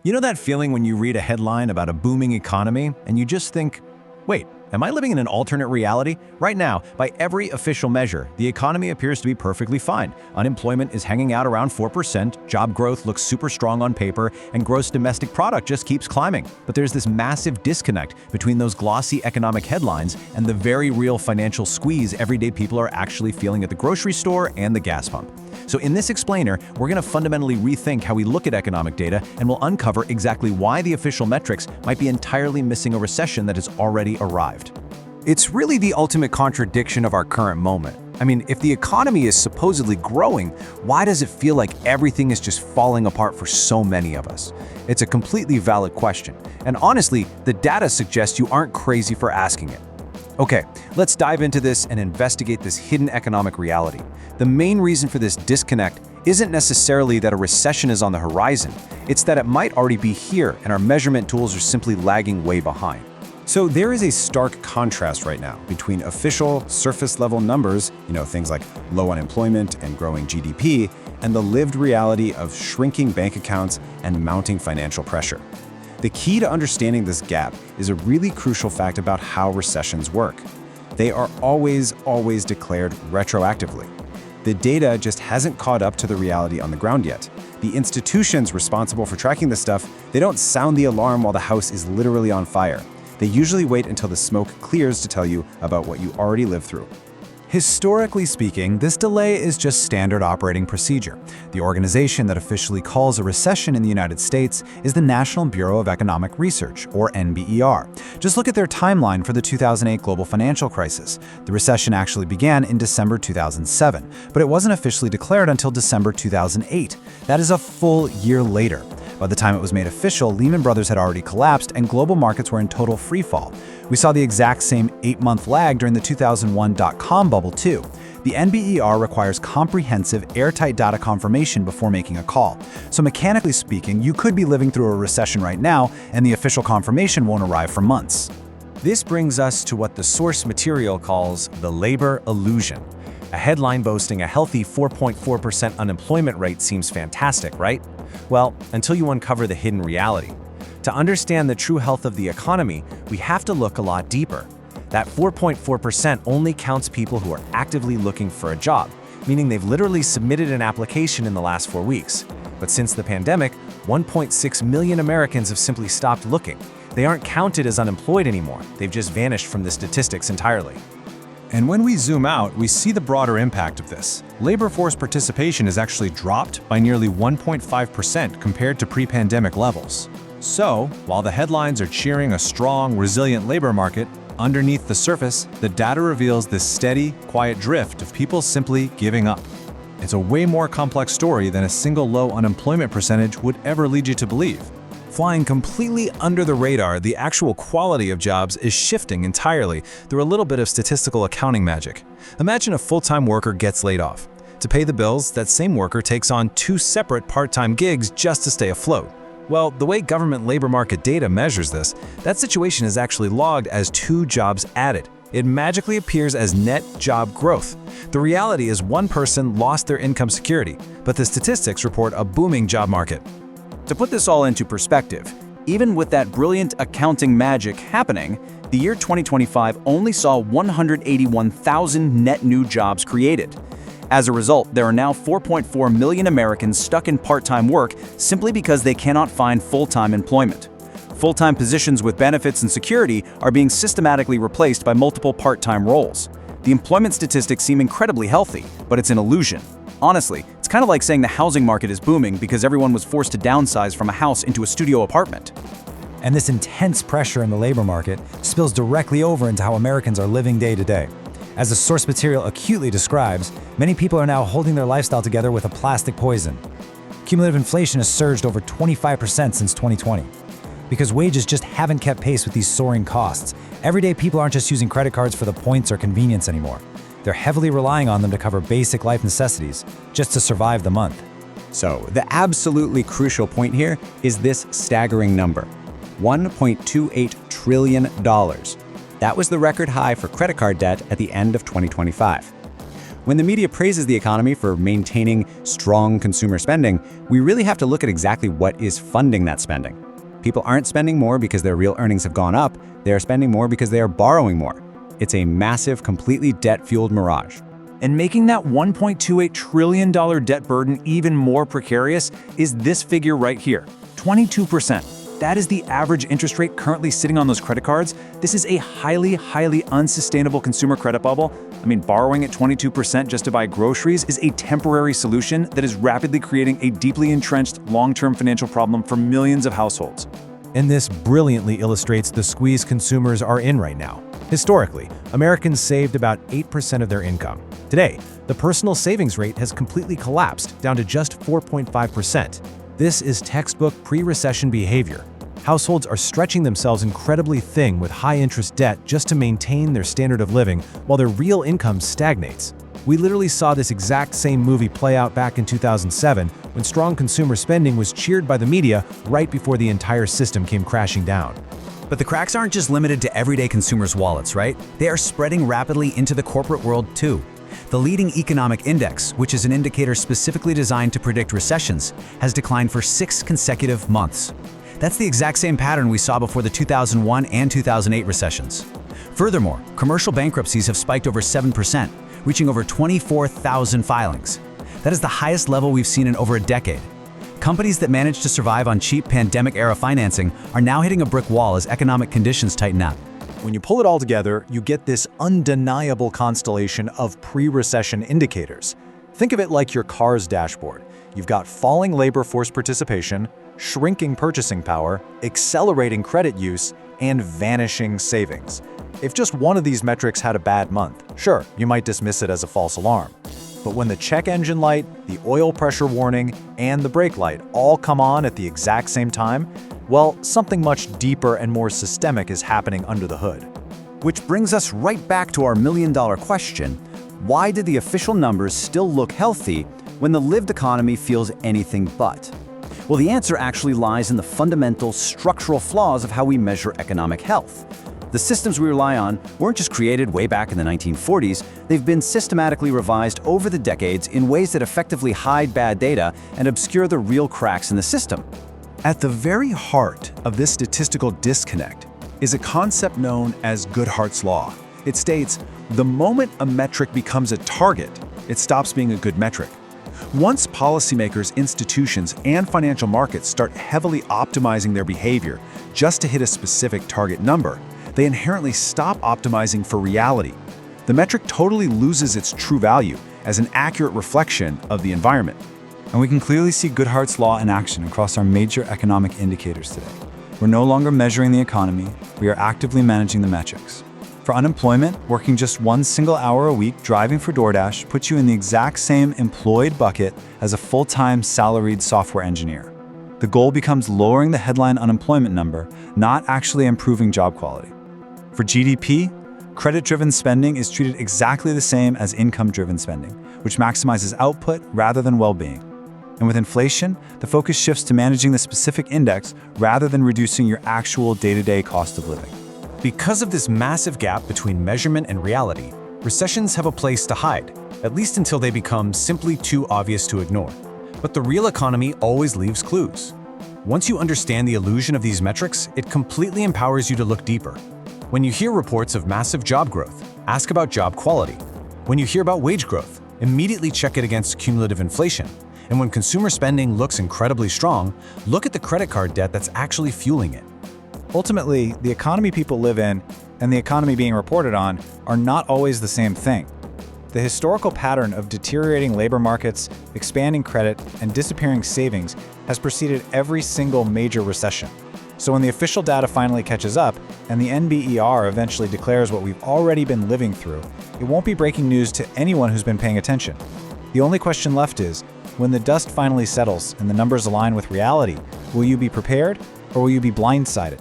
You know that feeling when you read a headline about a booming economy and you just think, wait, am I living in an alternate reality? Right now, by every official measure, the economy appears to be perfectly fine. Unemployment is hanging out around 4%, job growth looks super strong on paper, and gross domestic product just keeps climbing. But there's this massive disconnect between those glossy economic headlines and the very real financial squeeze everyday people are actually feeling at the grocery store and the gas pump. So in this explainer, we're going to fundamentally rethink how we look at economic data, and we'll uncover exactly why the official metrics might be entirely missing a recession that has already arrived. It's really the ultimate contradiction of our current moment. I mean, if the economy is supposedly growing, why does it feel like everything is just falling apart for so many of us? It's a completely valid question. And honestly, the data suggests you aren't crazy for asking it. Okay, let's dive into this and investigate this hidden economic reality. The main reason for this disconnect isn't necessarily that a recession is on the horizon. It's that it might already be here and our measurement tools are simply lagging way behind. So there is a stark contrast right now between official surface-level numbers, things like low unemployment and growing GDP, and the lived reality of shrinking bank accounts and mounting financial pressure. The key to understanding this gap is a really crucial fact about how recessions work. They are always declared retroactively. The data just hasn't caught up to the reality on the ground yet. The institutions responsible for tracking this stuff, they don't sound the alarm while the house is literally on fire. They usually wait until the smoke clears to tell you about what you already lived through. Historically speaking, this delay is just standard operating procedure. The organization that officially calls a recession in the United States is the National Bureau of Economic Research, or NBER. Just look at their timeline for the 2008 global financial crisis. The recession actually began in December 2007, but it wasn't officially declared until December 2008. That is a full year later. By the time it was made official, Lehman Brothers had already collapsed and global markets were in total freefall. We saw the exact same 8-month lag during the 2001 dot-com bubble too. The NBER requires comprehensive, airtight data confirmation before making a call. So mechanically speaking, you could be living through a recession right now, and the official confirmation won't arrive for months. This brings us to what the source material calls the labor illusion. A headline boasting a healthy 4.4% unemployment rate seems fantastic, right? Well, until you uncover the hidden reality. To understand the true health of the economy, we have to look a lot deeper. That 4.4% only counts people who are actively looking for a job, meaning they've literally submitted an application in the last 4 weeks. But since the pandemic, 1.6 million Americans have simply stopped looking. They aren't counted as unemployed anymore. They've just vanished from the statistics entirely. And when we zoom out, we see the broader impact of this. Labor force participation has actually dropped by nearly 1.5% compared to pre-pandemic levels. So, while the headlines are cheering a strong, resilient labor market, underneath the surface, the data reveals this steady, quiet drift of people simply giving up. It's a way more complex story than a single low unemployment percentage would ever lead you to believe. Flying completely under the radar, the actual quality of jobs is shifting entirely through a little bit of statistical accounting magic. Imagine a full-time worker gets laid off. To pay the bills, that same worker takes on 2 separate part-time gigs just to stay afloat. Well, the way government labor market data measures this, that situation is actually logged as 2 jobs added. It magically appears as net job growth. The reality is one person lost their income security, but the statistics report a booming job market. To put this all into perspective, even with that brilliant accounting magic happening, the year 2025 only saw 181,000 net new jobs created. As a result, there are now 4.4 million Americans stuck in part-time work simply because they cannot find full-time employment. Full-time positions with benefits and security are being systematically replaced by multiple part-time roles. The employment statistics seem incredibly healthy, but it's an illusion. Honestly, it's kind of like saying the housing market is booming because everyone was forced to downsize from a house into a studio apartment. And this intense pressure in the labor market spills directly over into how Americans are living day to day. As the source material acutely describes, many people are now holding their lifestyle together with a plastic poison. Cumulative inflation has surged over 25% since 2020. Because wages just haven't kept pace with these soaring costs, everyday people aren't just using credit cards for the points or convenience anymore. They're heavily relying on them to cover basic life necessities just to survive the month. So, the absolutely crucial point here is this staggering number, $1.28 trillion. That was the record high for credit card debt at the end of 2025. When the media praises the economy for maintaining strong consumer spending, we really have to look at exactly what is funding that spending. People aren't spending more because their real earnings have gone up, they are spending more because they are borrowing more. It's a massive, completely debt-fueled mirage. And making that $1.28 trillion debt burden even more precarious is this figure right here, 22%. That is the average interest rate currently sitting on those credit cards. This is a highly, highly unsustainable consumer credit bubble. I mean, borrowing at 22% just to buy groceries is a temporary solution that is rapidly creating a deeply entrenched long-term financial problem for millions of households. And this brilliantly illustrates the squeeze consumers are in right now. Historically, Americans saved about 8% of their income. Today, the personal savings rate has completely collapsed down to just 4.5%. This is textbook pre-recession behavior. Households are stretching themselves incredibly thin with high-interest debt just to maintain their standard of living while their real income stagnates. We literally saw this exact same movie play out back in 2007 when strong consumer spending was cheered by the media right before the entire system came crashing down. But the cracks aren't just limited to everyday consumers' wallets, right? They are spreading rapidly into the corporate world too. The leading economic index, which is an indicator specifically designed to predict recessions, has declined for 6 consecutive months. That's the exact same pattern we saw before the 2001 and 2008 recessions. Furthermore, commercial bankruptcies have spiked over 7%, reaching over 24,000 filings. That is the highest level we've seen in over a decade. Companies that managed to survive on cheap pandemic-era financing are now hitting a brick wall as economic conditions tighten up. When you pull it all together, you get this undeniable constellation of pre-recession indicators. Think of it like your car's dashboard. You've got falling labor force participation, shrinking purchasing power, accelerating credit use, and vanishing savings. If just one of these metrics had a bad month, sure, you might dismiss it as a false alarm. But when the check engine light, the oil pressure warning, and the brake light all come on at the exact same time, well, something much deeper and more systemic is happening under the hood. Which brings us right back to our million-dollar question. Why did the official numbers still look healthy when the lived economy feels anything but? Well, the answer actually lies in the fundamental structural flaws of how we measure economic health. The systems we rely on weren't just created way back in the 1940s, they've been systematically revised over the decades in ways that effectively hide bad data and obscure the real cracks in the system. At the very heart of this statistical disconnect is a concept known as Goodhart's Law. It states, the moment a metric becomes a target, it stops being a good metric. Once policymakers, institutions, and financial markets start heavily optimizing their behavior just to hit a specific target number, they inherently stop optimizing for reality. The metric totally loses its true value as an accurate reflection of the environment. And we can clearly see Goodhart's Law in action across our major economic indicators today. We're no longer measuring the economy, we are actively managing the metrics. For unemployment, working just 1 single hour a week driving for DoorDash puts you in the exact same employed bucket as a full-time salaried software engineer. The goal becomes lowering the headline unemployment number, not actually improving job quality. For GDP, credit-driven spending is treated exactly the same as income-driven spending, which maximizes output rather than well-being. And with inflation, the focus shifts to managing the specific index rather than reducing your actual day-to-day cost of living. Because of this massive gap between measurement and reality, recessions have a place to hide, at least until they become simply too obvious to ignore. But the real economy always leaves clues. Once you understand the illusion of these metrics, it completely empowers you to look deeper. When you hear reports of massive job growth, ask about job quality. When you hear about wage growth, immediately check it against cumulative inflation. And when consumer spending looks incredibly strong, look at the credit card debt that's actually fueling it. Ultimately, the economy people live in and the economy being reported on are not always the same thing. The historical pattern of deteriorating labor markets, expanding credit, and disappearing savings has preceded every single major recession. So when the official data finally catches up and the NBER eventually declares what we've already been living through, it won't be breaking news to anyone who's been paying attention. The only question left is, when the dust finally settles and the numbers align with reality, will you be prepared or will you be blindsided?